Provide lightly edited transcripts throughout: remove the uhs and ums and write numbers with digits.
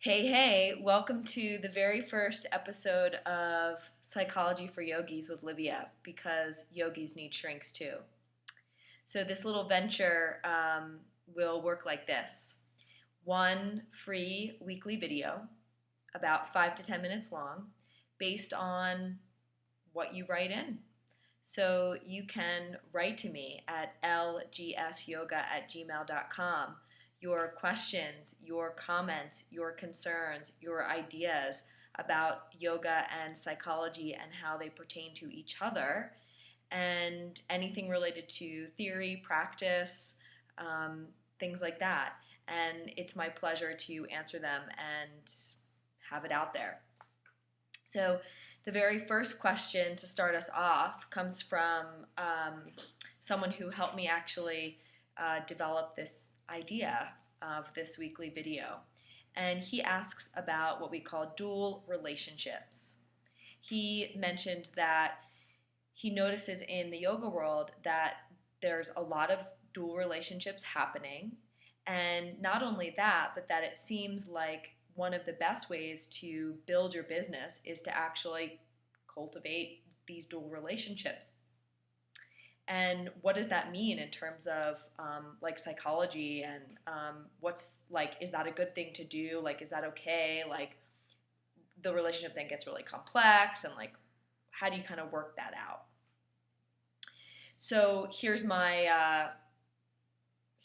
Hey, welcome to the very first episode of Psychology for Yogis with Livia, because yogis need shrinks too. So, this little venture will work like this: one free weekly video, about 5 to 10 minutes long, based on what you write in. So, you can write to me at lgsyoga@gmail.com your questions, your comments, your concerns, your ideas about yoga and psychology and how they pertain to each other, and anything related to theory, practice, things like that. And it's my pleasure to answer them and have it out there. So, the very first question to start us off comes from someone who helped me actually develop this idea of this weekly video. And he asks about what we call dual relationships. He mentioned that he notices in the yoga world that there's a lot of dual relationships happening. And not only that, but that it seems like one of the best ways to build your business is to actually cultivate these dual relationships. And what does that mean in terms of like psychology and what's like, is that a good thing to do? Like, is that okay? Like, the relationship then gets really complex, and like, how do you kind of work that out? So here's my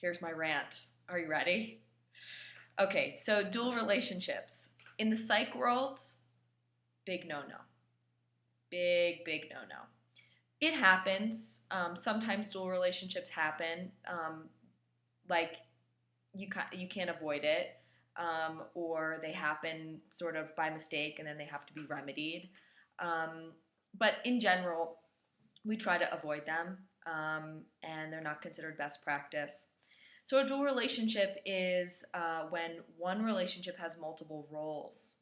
rant. Are you ready? Okay, so dual relationships in the psych world, big no-no. Big no-no. It happens. Sometimes dual relationships happen. Like you can't avoid it, or they happen sort of by mistake, and then they have to be remedied. But in general, we try to avoid them, and they're not considered best practice. So a dual relationship is when one relationship has multiple roles.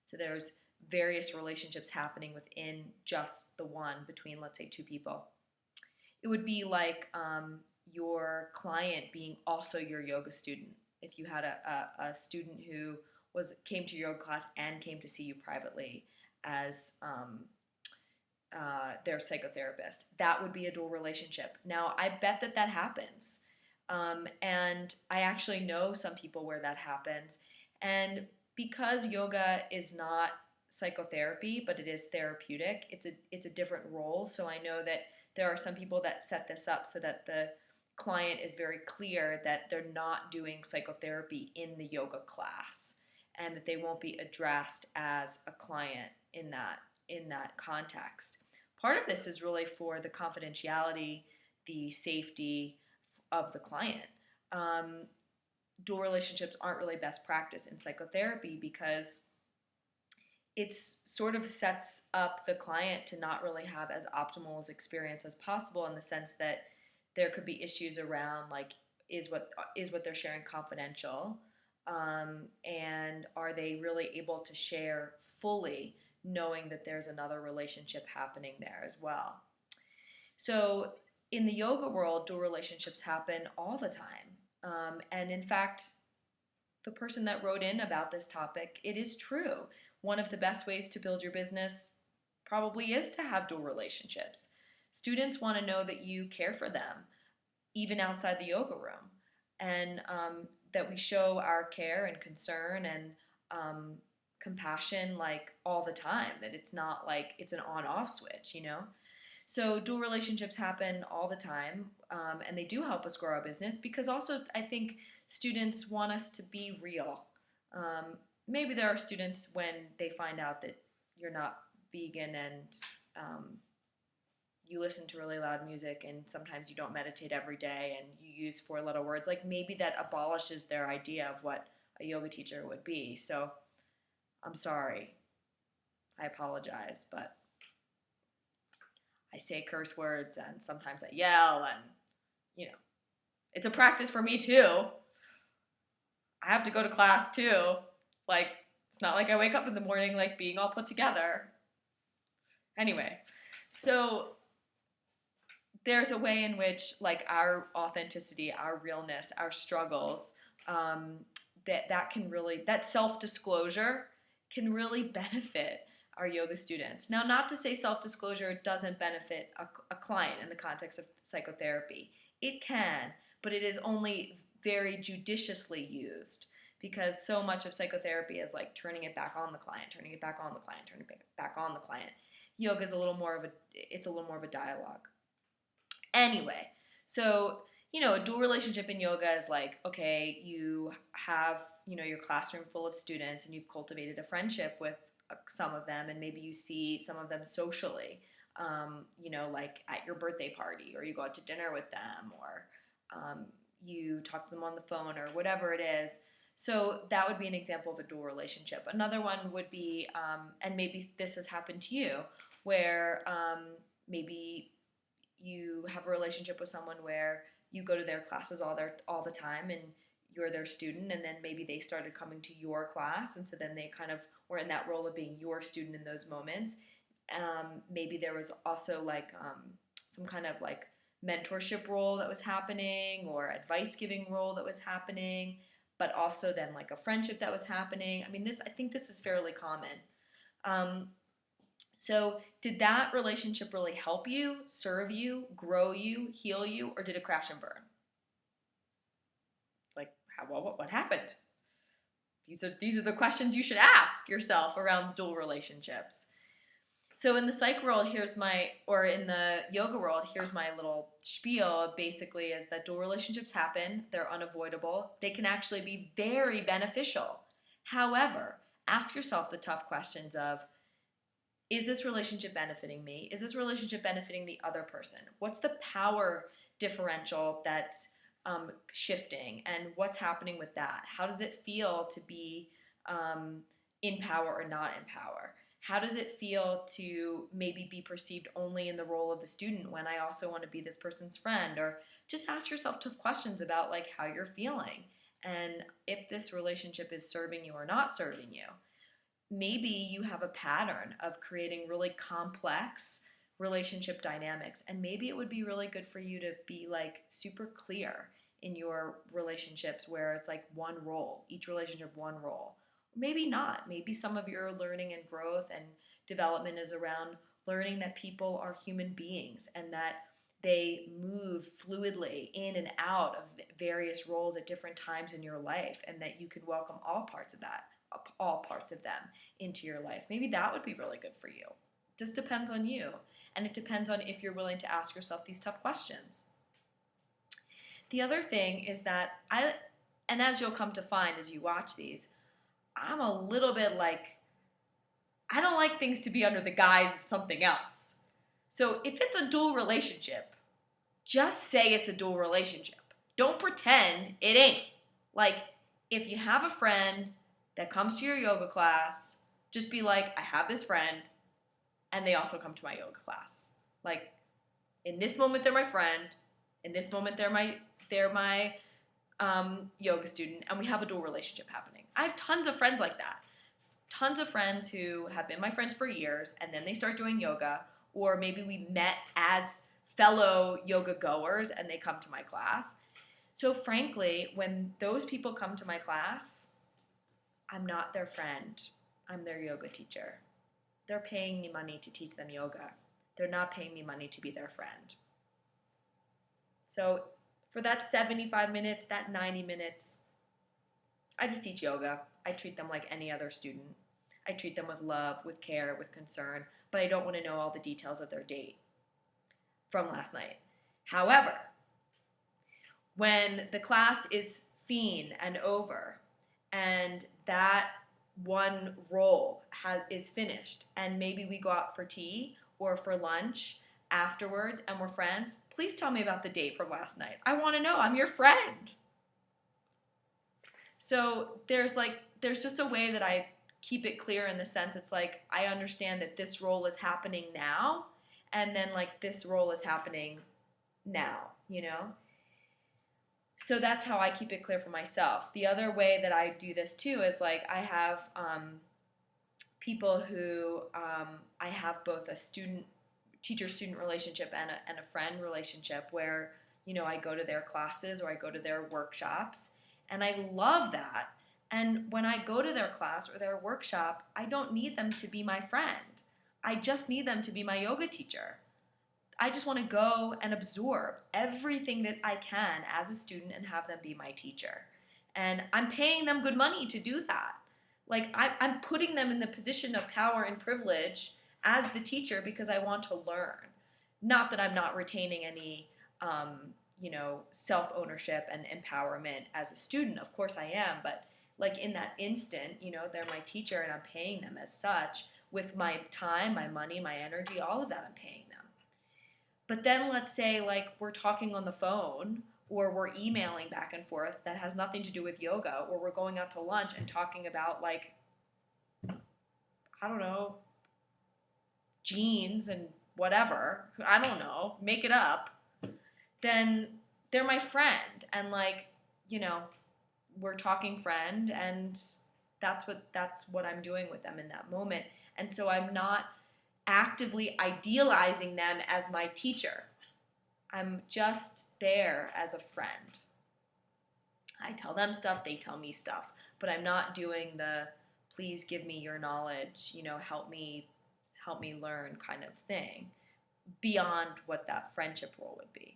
So there's various relationships happening within just the one between, let's say, two people. It would be like your client being also your yoga student. If you had a student who came to your yoga class and came to see you privately as their psychotherapist, that would be a dual relationship. Now, I bet that happens. And I actually know some people where that happens. And because yoga is not psychotherapy, but it is therapeutic, it's a different role. So I know that there are some people that set this up so that the client is very clear that they're not doing psychotherapy in the yoga class, and that they won't be addressed as a client in that context. Part of this is really for the confidentiality, the safety of the client. Dual relationships aren't really best practice in psychotherapy because it's sort of sets up the client to not really have as optimal as experience as possible, in the sense that there could be issues around like, is what they're sharing confidential, and are they really able to share fully, knowing that there's another relationship happening there as well. So in the yoga world, dual relationships happen all the time. And in fact, the person that wrote in about this topic, it is true. One of the best ways to build your business probably is to have dual relationships. Students want to know that you care for them, even outside the yoga room, and that we show our care and concern and compassion like all the time, that it's not like it's an on-off switch, you know? So dual relationships happen all the time, and they do help us grow our business, because also I think students want us to be real. Maybe there are students, when they find out that you're not vegan and you listen to really loud music and sometimes you don't meditate every day and you use four-letter words, like maybe that abolishes their idea of what a yoga teacher would be. So I'm sorry. I apologize, but I say curse words and sometimes I yell, and, you know, it's a practice for me too. I have to go to class too. Like, it's not like I wake up in the morning like being all put together. Anyway, so there's a way in which like our authenticity, our realness, our struggles that can really, that self-disclosure can really benefit our yoga students. Now, not to say self-disclosure doesn't benefit a client in the context of psychotherapy. It can, but it is only very judiciously used, because so much of psychotherapy is like turning it back on the client, turning it back on the client, turning it back on the client. Yoga is a little more of a dialogue. Anyway, so a dual relationship in yoga is like, okay, you have, your classroom full of students and you've cultivated a friendship with some of them, and maybe you see some of them socially, like at your birthday party, or you go out to dinner with them, or you talk to them on the phone, or whatever it is. So that would be an example of a dual relationship. Another one would be, and maybe this has happened to you, where maybe you have a relationship with someone where you go to their classes all the time, and you're their student, and then maybe they started coming to your class, and so then they kind of were in that role of being your student in those moments. Maybe there was also like some kind of like mentorship role that was happening, or advice giving role that was happening, but also then like a friendship that was happening. I think this is fairly common. So did that relationship really help you, serve you, grow you, heal you, or did it crash and burn? Like, what happened? These are the questions you should ask yourself around dual relationships. So in the psych world, in the yoga world, here's my little spiel, basically, is that dual relationships happen. They're unavoidable. They can actually be very beneficial. However, ask yourself the tough questions of, is this relationship benefiting me? Is this relationship benefiting the other person? What's the power differential that's shifting, and what's happening with that? How does it feel to be in power or not in power? How does it feel to maybe be perceived only in the role of the student when I also want to be this person's friend? Or just ask yourself tough questions about like how you're feeling, and if this relationship is serving you or not serving you. Maybe you have a pattern of creating really complex relationship dynamics, and maybe it would be really good for you to be like super clear in your relationships, where it's like one role, each relationship one role. Maybe not. Maybe some of your learning and growth and development is around learning that people are human beings, and that they move fluidly in and out of various roles at different times in your life, and that you can welcome all parts of them into your life. Maybe that would be really good for you. It just depends on you. And it depends on if you're willing to ask yourself these tough questions. The other thing is that and as you'll come to find as you watch these, I'm a little bit like, I don't like things to be under the guise of something else. So if it's a dual relationship, just say it's a dual relationship. Don't pretend it ain't. Like, if you have a friend that comes to your yoga class, just be like, I have this friend, and they also come to my yoga class. Like, in this moment, they're my friend. In this moment, they're my yoga student, and we have a dual relationship happening. I have tons of friends like that. Tons of friends who have been my friends for years, and then they start doing yoga, or maybe we met as fellow yoga goers, and they come to my class. So frankly, when those people come to my class, I'm not their friend. I'm their yoga teacher. They're paying me money to teach them yoga. They're not paying me money to be their friend. So for that 75 minutes, that 90 minutes, I just teach yoga. I treat them like any other student. I treat them with love, with care, with concern, but I don't want to know all the details of their date from last night. However, when the class is fiend and over, and that one role is finished, and maybe we go out for tea or for lunch afterwards and we're friends, please tell me about the date from last night. I want to know. I'm your friend. So there's just a way that I keep it clear, in the sense it's like, I understand that this role is happening now, and then like this role is happening now, So that's how I keep it clear for myself. The other way that I do this too is like, I have people who I have both a teacher-student relationship and a friend relationship, where I go to their classes or I go to their workshops, and I love that And when I go to their class or their workshop, I don't need them to be my friend. I just need them to be my yoga teacher. I just want to go and absorb everything that I can as a student and have them be my teacher. And I'm paying them good money to do that. Like, I'm putting them in the position of power and privilege as the teacher because I want to learn. Not that I'm not retaining any, self-ownership and empowerment as a student. Of course I am, but like in that instant, they're my teacher and I'm paying them as such with my time, my money, my energy, all of that I'm paying them. But then let's say like we're talking on the phone or we're emailing back and forth that has nothing to do with yoga, or we're going out to lunch and talking about like, I don't know, jeans and whatever, I don't know, make it up, then they're my friend. And like, we're talking friend, and that's what I'm doing with them in that moment. And so I'm not actively idealizing them as my teacher. I'm just there as a friend. I tell them stuff, they tell me stuff, but I'm not doing the please give me your knowledge, help me learn kind of thing beyond what that friendship role would be.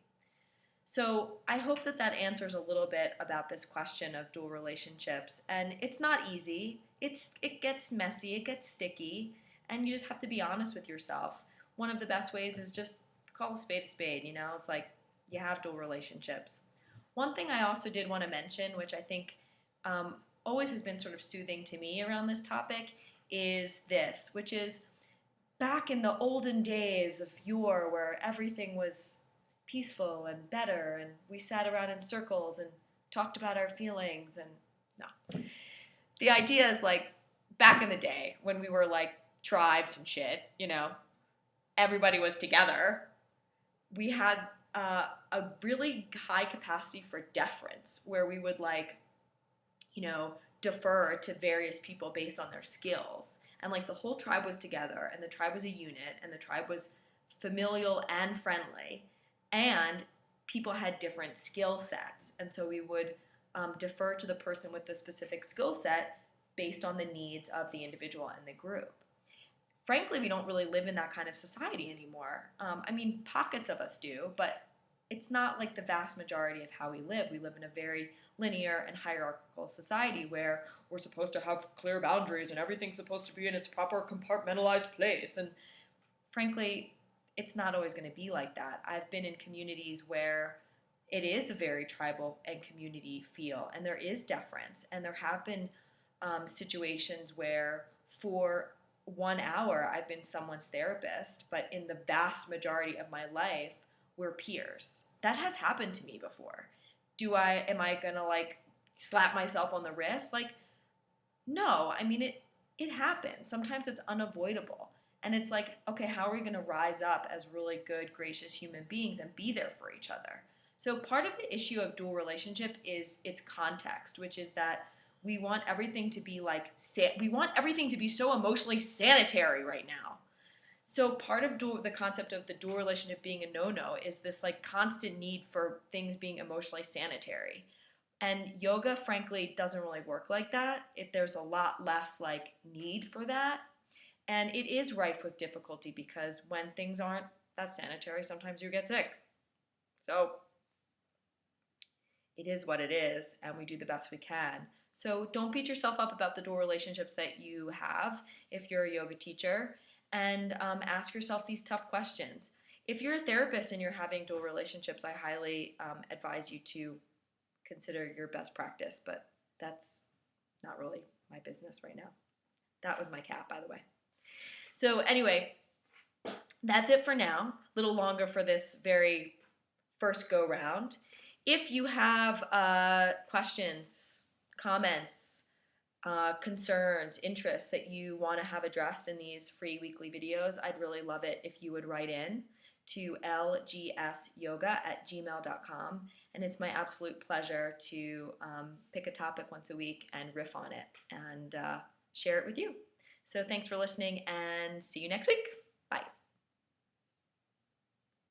So I hope that answers a little bit about this question of dual relationships. And it's not easy. It gets messy, it gets sticky, and you just have to be honest with yourself. One of the best ways is just call a spade. It's like you have dual relationships. One thing I also did want to mention, which I think always has been sort of soothing to me around this topic, is this, which is back in the olden days of yore where everything was peaceful and better and we sat around in circles and talked about our feelings, and no. The idea is like back in the day when we were like tribes and shit, everybody was together. We had a really high capacity for deference where we would like, defer to various people based on their skills. And like the whole tribe was together and the tribe was a unit and the tribe was familial and friendly, and people had different skill sets. And so we would defer to the person with the specific skill set based on the needs of the individual and the group. Frankly, we don't really live in that kind of society anymore. Pockets of us do, but it's not like the vast majority of how we live. We live in a very linear and hierarchical society where we're supposed to have clear boundaries and everything's supposed to be in its proper compartmentalized place. And frankly, it's not always going to be like that. I've been in communities where it is a very tribal and community feel, and there is deference. And there have been situations where for 1 hour I've been someone's therapist, but in the vast majority of my life, we're peers. That has happened to me before. Am I gonna like slap myself on the wrist? Like, no, it happens. Sometimes it's unavoidable. And it's like, okay, how are we gonna rise up as really good, gracious human beings and be there for each other? So part of the issue of dual relationship is its context, which is that we want everything to be like, we want everything to be so emotionally sanitary right now. So part of the concept of the dual relationship being a no-no is this like constant need for things being emotionally sanitary. And yoga, frankly, doesn't really work like that. There's a lot less like need for that. And it is rife with difficulty because when things aren't that sanitary, sometimes you get sick. So it is what it is, and we do the best we can. So don't beat yourself up about the dual relationships that you have if you're a yoga teacher, and ask yourself these tough questions. If you're a therapist and you're having dual relationships, I highly advise you to consider your best practice, but that's not really my business right now. That was my cat, by the way. So anyway, that's it for now. A little longer for this very first go round. If you have questions, comments, concerns, interests that you want to have addressed in these free weekly videos, I'd really love it if you would write in to lgsyoga@gmail.com, and it's my absolute pleasure to pick a topic once a week and riff on it and share it with you. So thanks for listening, and see you next week.